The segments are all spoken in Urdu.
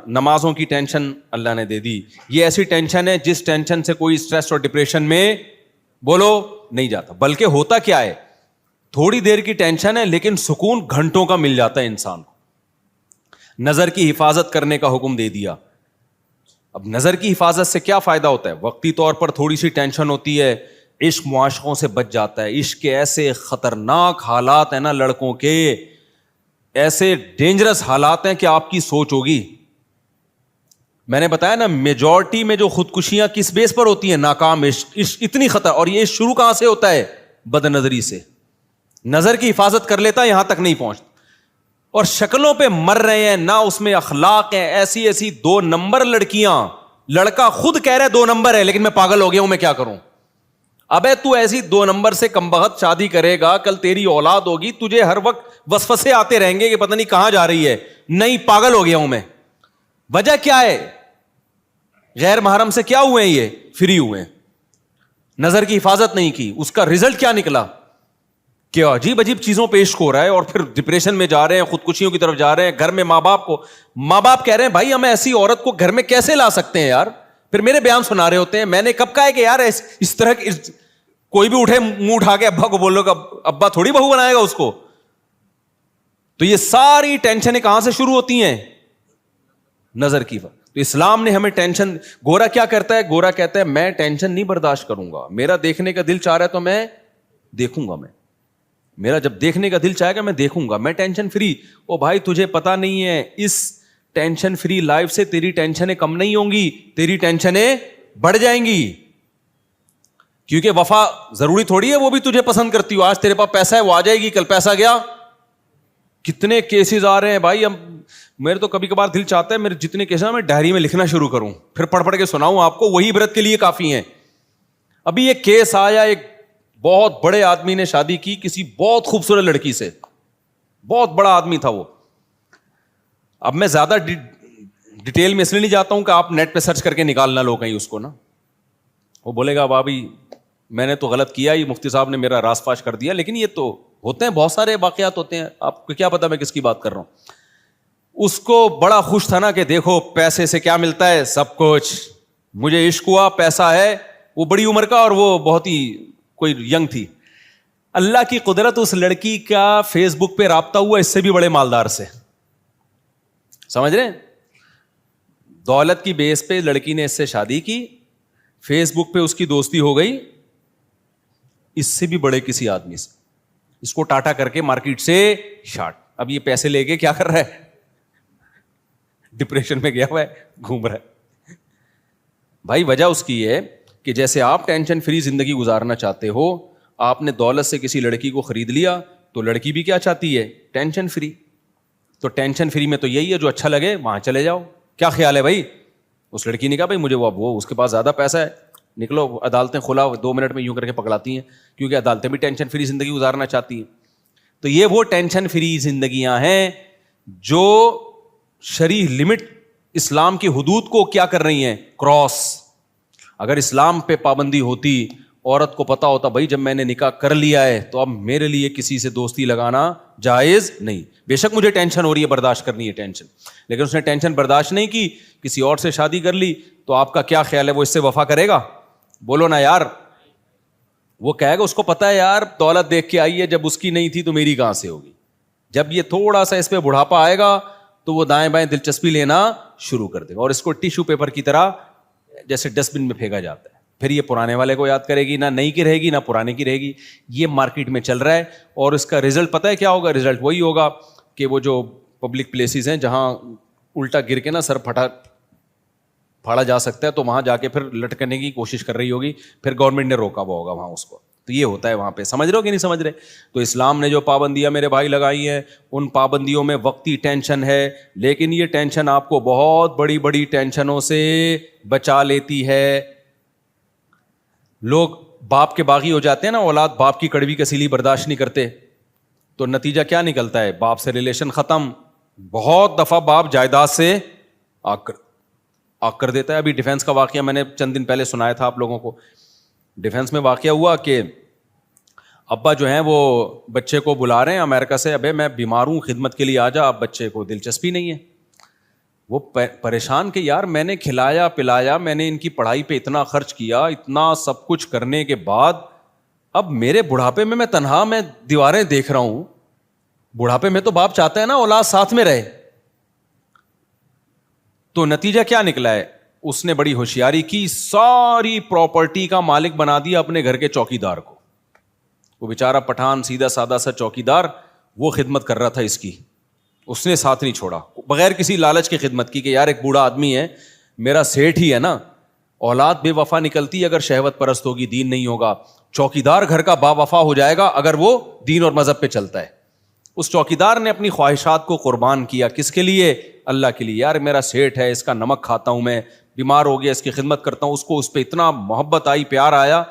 نمازوں کی ٹینشن اللہ نے دے دی. یہ ایسی ٹینشن ہے جس ٹینشن سے کوئی اسٹریس اور ڈپریشن میں بولو نہیں جاتا. بلکہ ہوتا کیا ہے, تھوڑی دیر کی ٹینشن ہے لیکن سکون گھنٹوں کا مل جاتا ہے انسان کو. نظر کی حفاظت کرنے کا حکم دے دیا. اب نظر کی حفاظت سے کیا فائدہ ہوتا ہے؟ وقتی طور پر تھوڑی سی ٹینشن ہوتی ہے, عشق معاشقوں سے بچ جاتا ہے. عشق کے ایسے خطرناک حالات ہیں نا لڑکوں کے, ایسے ڈینجرس حالات ہیں کہ آپ کی سوچ ہوگی. میں نے بتایا نا میجورٹی میں جو خودکشیاں کس بیس پر ہوتی ہیں, ناکام عشق. عشق اتنی خطر, اور یہ شروع کہاں سے ہوتا ہے؟ بد نظری سے. نظر کی حفاظت کر لیتا ہے, یہاں تک نہیں پہنچتا. اور شکلوں پہ مر رہے ہیں, نہ اس میں اخلاق ہیں, ایسی ایسی 2 نمبر لڑکیاں. لڑکا خود کہہ رہا ہے 2 نمبر ہے, لیکن میں پاگل ہو گیا ہوں, میں کیا کروں. ابے تو ایسی 2 نمبر سے کمبخت شادی کرے گا, کل تیری اولاد ہوگی, تجھے ہر وقت وسوسے آتے رہیں گے کہ پتہ نہیں کہاں جا رہی ہے. نہیں, پاگل ہو گیا ہوں میں. وجہ کیا ہے؟ غیر محرم سے کیا ہوئے ہیں, یہ فری ہوئے ہیں. نظر کی حفاظت نہیں کی, اس کا رزلٹ کیا نکلا؟ کیا عجیب عجیب چیزوں پہ عشق ہو رہا ہے, اور پھر ڈپریشن میں جا رہے ہیں, خودکشیوں کی طرف جا رہے ہیں. گھر میں ماں باپ کہہ رہے ہیں بھائی ہم ایسی عورت کو گھر میں کیسے لا سکتے ہیں یار. پھر میرے بیان سنا رہے ہوتے ہیں. میں نے کب کہا ہے کہ یار اس طرح کوئی بھی اٹھے منہ اٹھا کے ابا کو بولو گا, ابا تھوڑی بہو بنائے گا اس کو. تو یہ ساری ٹینشنیں کہاں سے شروع ہوتی ہیں؟ نظر کی. تو اسلام نے ہمیں ٹینشن, گورا کیا کرتا ہے؟ گورا کہتا ہے میں ٹینشن نہیں برداشت کروں گا, میرا دیکھنے کا دل چاہ رہا ہے تو میں دیکھوں گا. میرا جب دیکھنے کا دل چاہے گا میں دیکھوں گا, میں ٹینشن فری. او بھائی تجھے پتا نہیں ہے, اس ٹینشن فری لائف سے تیری ٹینشنیں کم نہیں ہوں گی, تیری ٹینشنیں بڑھ جائیں گی. کیونکہ وفا ضروری تھوڑی ہے وہ بھی تجھے پسند کرتی ہو. آج تیرے پاس پیسہ ہے وہ آ جائے گی, کل پیسہ گیا. کتنے کیسز آ رہے ہیں بھائی. اب میرے تو کبھی کبھار دل چاہتا ہے میرے جتنے کیسز ہیں میں ڈائری میں لکھنا شروع کروں, پھر پڑھ کے سناؤں آپ کو, وہی عبرت کے لیے کافی ہیں. ابھی ایک کیس آیا, ایک بہت بڑے آدمی نے شادی کی کسی بہت خوبصورت لڑکی سے, بہت بڑا آدمی تھا وہ. اب میں زیادہ ڈیٹیل میں اس لیے نہیں جاتا ہوں کہ آپ نیٹ پہ سرچ کر کے نکالنا لو کہیں اس کو نا. وہ بولے گا بابی میں نے تو غلط کیا, یہ مفتی صاحب نے میرا راز فاش کر دیا. لیکن یہ تو ہوتے ہیں, بہت سارے واقعات ہوتے ہیں, آپ کو کیا پتا میں کس کی بات کر رہا ہوں. اس کو بڑا خوش تھا نا کہ دیکھو پیسے سے کیا ملتا ہے, سب کچھ. مجھے عشق ہوا, پیسہ ہے. وہ بڑی عمر کا اور وہ بہت ہی کوئی ینگ تھی. اللہ کی قدرت, اس لڑکی کا فیس بک پہ رابطہ ہوا اس سے بھی بڑے مالدار سے. سمجھ رہے ہیں؟ دولت کی بیس پہ لڑکی نے اس سے شادی کی, فیس بک پہ اس کی دوستی ہو گئی اس سے بھی بڑے کسی آدمی سے. اس کو ٹاٹا کر کے مارکیٹ سے شارٹ. اب یہ پیسے لے کے کیا کر رہا ہے؟ ڈپریشن میں گیا ہوا ہے, گھوم رہا ہے. بھائی وجہ اس کی ہے کہ جیسے آپ ٹینشن فری زندگی گزارنا چاہتے ہو, آپ نے دولت سے کسی لڑکی کو خرید لیا تو لڑکی بھی کیا چاہتی ہے؟ Tension free. تو ٹینشن فری میں تو یہی ہے, جو اچھا لگے وہاں چلے جاؤ. کیا خیال ہے بھائی؟ اس لڑکی نے کہا بھائی مجھے وہ اس کے پاس زیادہ پیسہ ہے, نکلو. عدالتیں کھلا 2 منٹ میں یوں کر کے پکڑاتی ہیں, کیونکہ عدالتیں بھی ٹینشن فری زندگی گزارنا چاہتی ہیں. تو یہ وہ ٹینشن فری زندگیاں ہیں جو شرعی لمٹ, اسلام کی حدود کو کیا کر رہی ہیں؟ کراس. اگر اسلام پہ پابندی ہوتی, عورت کو پتا ہوتا بھائی جب میں نے نکاح کر لیا ہے تو اب میرے لیے کسی سے دوستی لگانا جائز نہیں. بے شک مجھے ٹینشن ہو رہی ہے, برداشت کرنی ہے ٹینشن, لیکن اس نے ٹینشن برداشت نہیں کی, کسی اور سے شادی کر لی, تو آپ کا کیا خیال ہے وہ اس سے وفا کرے گا؟ بولو نا یار. وہ کہے گا اس کو پتا ہے یار دولت دیکھ کے آئی ہے, جب اس کی نہیں تھی تو میری کہاں سے ہوگی. جب یہ تھوڑا سا اس پہ بڑھاپا آئے گا تو وہ دائیں بائیں دلچسپی لینا شروع کر دے گا, اور اس کو ٹیشو پیپر کی طرح جیسے ڈسٹ بن میں پھینکا جاتا ہے. پھر یہ پرانے والے کو یاد کرے گی, نہ نئی کی رہے گی نہ پرانے کی رہے گی. یہ مارکیٹ میں چل رہا ہے, اور اس کا رزلٹ پتہ ہے کیا ہوگا؟ رزلٹ وہی ہوگا کہ وہ جو پبلک پلیسز ہیں جہاں الٹا گر کے نا سر پھاڑا جا سکتا ہے, تو وہاں جا کے پھر لٹکنے کی کوشش کر رہی ہوگی, پھر گورنمنٹ نے روکا ہوا ہوگا وہاں اس کو. تو یہ ہوتا ہے وہاں پہ. سمجھ رہے ہو کہ نہیں سمجھ رہے؟ تو اسلام نے جو پابندیاں میرے بھائی لگائی ہیں, ان پابندیوں میں وقتی ٹینشن ہے, لیکن یہ ٹینشن آپ کو بہت بڑی بڑی ٹینشنوں سے بچا لیتی ہے. لوگ باپ کے باغی ہو جاتے ہیں نا, اولاد باپ کی کڑوی کسیلی برداشت نہیں کرتے, تو نتیجہ کیا نکلتا ہے؟ باپ سے ریلیشن ختم. بہت دفعہ باپ جائیداد سے آگ کر دیتا ہے. ابھی ڈیفینس کا واقعہ میں نے چند دن پہلے سنایا تھا آپ لوگوں کو. ڈیفینس میں واقعہ ہوا کہ ابا جو ہیں وہ بچے کو بلا رہے ہیں امریکہ سے, ابے میں بیمار ہوں خدمت کے لیے آ جا. اب بچے کو دلچسپی نہیں ہے. وہ پریشان کہ یار میں نے کھلایا پلایا, میں نے ان کی پڑھائی پہ اتنا خرچ کیا, اتنا سب کچھ کرنے کے بعد اب میرے بڑھاپے میں تنہا میں دیواریں دیکھ رہا ہوں. بڑھاپے میں تو باپ چاہتا ہے نا اولاد ساتھ میں رہے. تو نتیجہ کیا نکلا ہے, اس نے بڑی ہوشیاری کی, ساری پراپرٹی کا مالک بنا دیا اپنے گھر کے چوکیدار کو. وہ بیچارہ پٹھان سیدھا سادہ سا چوکیدار, وہ خدمت کر رہا تھا اس کی, اس نے ساتھ نہیں چھوڑا, بغیر کسی لالچ کی خدمت کی کہ یار ایک بوڑھا آدمی ہے, میرا سیٹ ہی ہے نا. اولاد بے وفا نکلتی اگر شہوت پرست ہوگی, دین نہیں ہوگا. چوکیدار گھر کا با وفا ہو جائے گا اگر وہ دین اور مذہب پہ چلتا ہے. اس چوکیدار نے اپنی خواہشات کو قربان کیا, کس کے لیے؟ اللہ کے لیے. یار میرا سیٹ ہے, اس کا نمک کھاتا ہوں میں, بیمار ہو گیا اس کی خدمت کرتا ہوں. اس کو اس پہ اتنا محبت آئی, پیار آیا,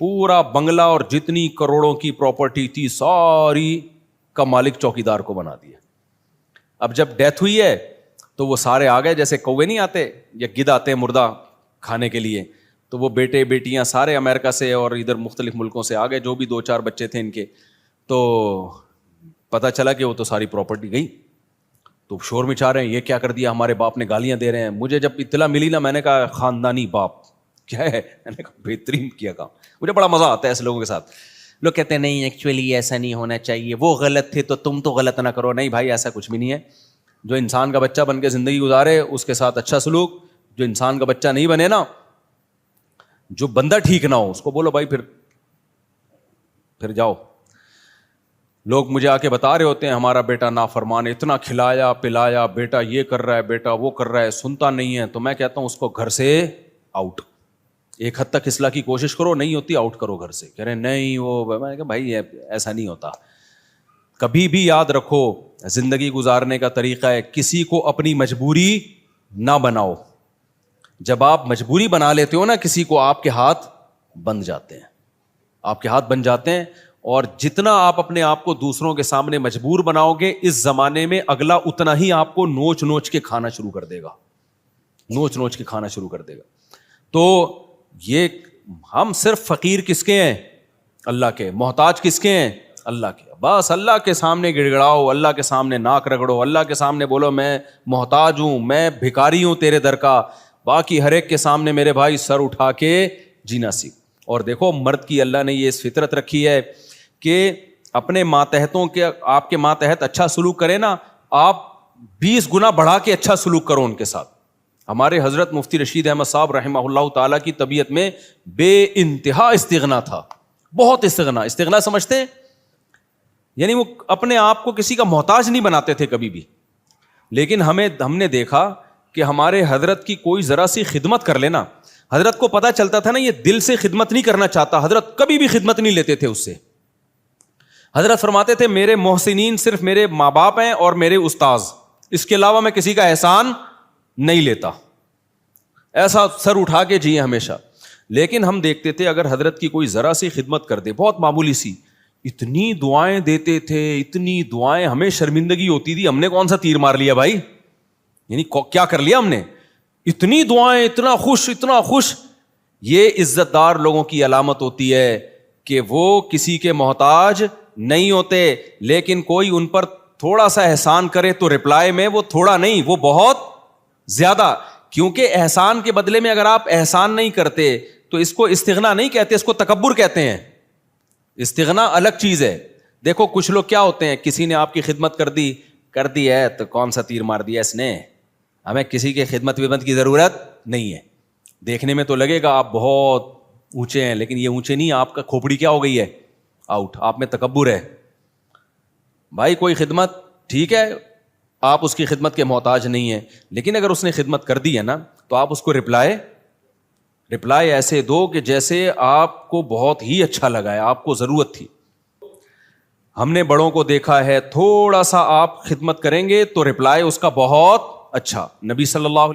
پورا بنگلہ اور جتنی کروڑوں کی پراپرٹی تھی ساری کا مالک چوکیدار کو بنا دیا. اب جب ڈیتھ ہوئی ہے تو وہ سارے آ گئے, جیسے کوے نہیں آتے یا گدھ آتے ہیں مردہ کھانے کے لیے, تو وہ بیٹے بیٹیاں سارے امریکہ سے اور ادھر مختلف ملکوں سے آ گئے, جو بھی 2-4 بچے تھے ان کے. تو پتہ چلا کہ وہ تو ساری پراپرٹی گئی. تو شور مچا رہے ہیں, یہ کیا کر دیا ہمارے باپ نے, گالیاں دے رہے ہیں. مجھے جب اطلاع ملی نا, میں نے کہا خاندانی باپ کیا ہے, میں نے کہا بہترین کیا کام. مجھے بڑا مزہ آتا ہے ایسے لوگوں کے ساتھ. لوگ کہتے ہیں نہیں ایکچولی ایسا نہیں ہونا چاہیے, وہ غلط تھے تو تم تو غلط نہ کرو. نہیں بھائی, ایسا کچھ بھی نہیں ہے. جو انسان کا بچہ بن کے زندگی گزارے اس کے ساتھ اچھا سلوک, جو انسان کا بچہ نہیں بنے نا, جو بندہ ٹھیک نہ ہو, اس کو بولو بھائی پھر جاؤ. لوگ مجھے آ کے بتا رہے ہوتے ہیں ہمارا بیٹا نافرمان, اتنا کھلایا پلایا, بیٹا یہ کر رہا ہے, بیٹا وہ کر رہا ہے, سنتا نہیں ہے. تو میں کہتا ہوں اس کو گھر سے آؤٹ. ایک حد تک اصلاح کی کوشش کرو, نہیں ہوتی آؤٹ کرو گھر سے. کہہ رہے نہیں وہ, میں نے کہا بھائی ایسا نہیں ہوتا. کبھی بھی یاد رکھو, زندگی گزارنے کا طریقہ ہے کسی کو اپنی مجبوری نہ بناؤ. جب آپ مجبوری بنا لیتے ہو نا کسی کو, آپ کے ہاتھ بند جاتے ہیں, آپ کے ہاتھ بن جاتے ہیں. اور جتنا آپ اپنے آپ کو دوسروں کے سامنے مجبور بناؤ گے, اس زمانے میں اگلا اتنا ہی آپ کو نوچ نوچ کے کھانا شروع کر دے گا, نوچ نوچ کے کھانا شروع کر دے گا. تو یہ ہم صرف فقیر کس کے ہیں؟ اللہ کے. محتاج کس کے ہیں؟ اللہ کے. بس اللہ کے سامنے گڑ گڑاؤ, اللہ کے سامنے ناک رگڑو, اللہ کے سامنے بولو میں محتاج ہوں, میں بھکاری ہوں تیرے در کا. باقی ہر ایک کے سامنے میرے بھائی سر اٹھا کے جینا سیکھ. اور دیکھو مرد کی اللہ نے یہ اس فطرت رکھی ہے کہ اپنے ماتحتوں کے, آپ کے ماتحت اچھا سلوک کرے نا, آپ 20 گنا بڑھا کے اچھا سلوک کرو ان کے ساتھ. ہمارے حضرت مفتی رشید احمد صاحب رحمہ اللہ تعالیٰ کی طبیعت میں بے انتہا استغنا تھا, بہت استغنا. استغنا سمجھتے ہیں یعنی وہ اپنے آپ کو کسی کا محتاج نہیں بناتے تھے کبھی بھی. لیکن ہم نے دیکھا کہ ہمارے حضرت کی کوئی ذرا سی خدمت کر لینا, حضرت کو پتا چلتا تھا نا یہ دل سے خدمت نہیں کرنا چاہتا, حضرت کبھی بھی خدمت نہیں لیتے تھے اس سے. حضرت فرماتے تھے میرے محسنین صرف میرے ماں باپ ہیں اور میرے استاذ, اس کے علاوہ میں کسی کا احسان نہیں لیتا. ایسا سر اٹھا کے جیے ہمیشہ. لیکن ہم دیکھتے تھے اگر حضرت کی کوئی ذرا سی خدمت کر دے, بہت معمولی سی, اتنی دعائیں دیتے تھے, اتنی دعائیں, ہمیں شرمندگی ہوتی تھی, ہم نے کون سا تیر مار لیا بھائی, یعنی کیا کر لیا ہم نے, اتنی دعائیں, اتنا خوش اتنا خوش. یہ عزت دار لوگوں کی علامت ہوتی ہے کہ وہ کسی کے محتاج نہیں ہوتے. لیکن کوئی ان پر تھوڑا سا احسان کرے تو رپلائی میں وہ تھوڑا نہیں, وہ بہت زیادہ. کیونکہ احسان کے بدلے میں اگر آپ احسان نہیں کرتے تو اس کو استغنا نہیں کہتے, اس کو تکبر کہتے ہیں. استغنا الگ چیز ہے. دیکھو کچھ لوگ کیا ہوتے ہیں, کسی نے آپ کی خدمت کر دی ہے تو کون سا تیر مار دیا اس نے, ہمیں کسی کے خدمت کی ضرورت نہیں ہے. دیکھنے میں تو لگے گا آپ بہت اونچے ہیں, لیکن یہ اونچے نہیں, آپ کا کھوپڑی کیا ہو گئی ہے, آؤٹ. آپ میں تکبر ہے. بھائی کوئی خدمت ٹھیک ہے, آپ اس کی خدمت کے محتاج نہیں ہیں, لیکن اگر اس نے خدمت کر دی ہے نا تو آپ اس کو رپلائی ایسے دو کہ جیسے آپ کو بہت ہی اچھا لگا ہے, آپ کو ضرورت تھی. ہم نے بڑوں کو دیکھا ہے, تھوڑا سا آپ خدمت کریں گے تو رپلائی اس کا بہت اچھا. نبی صلی اللہ علیہ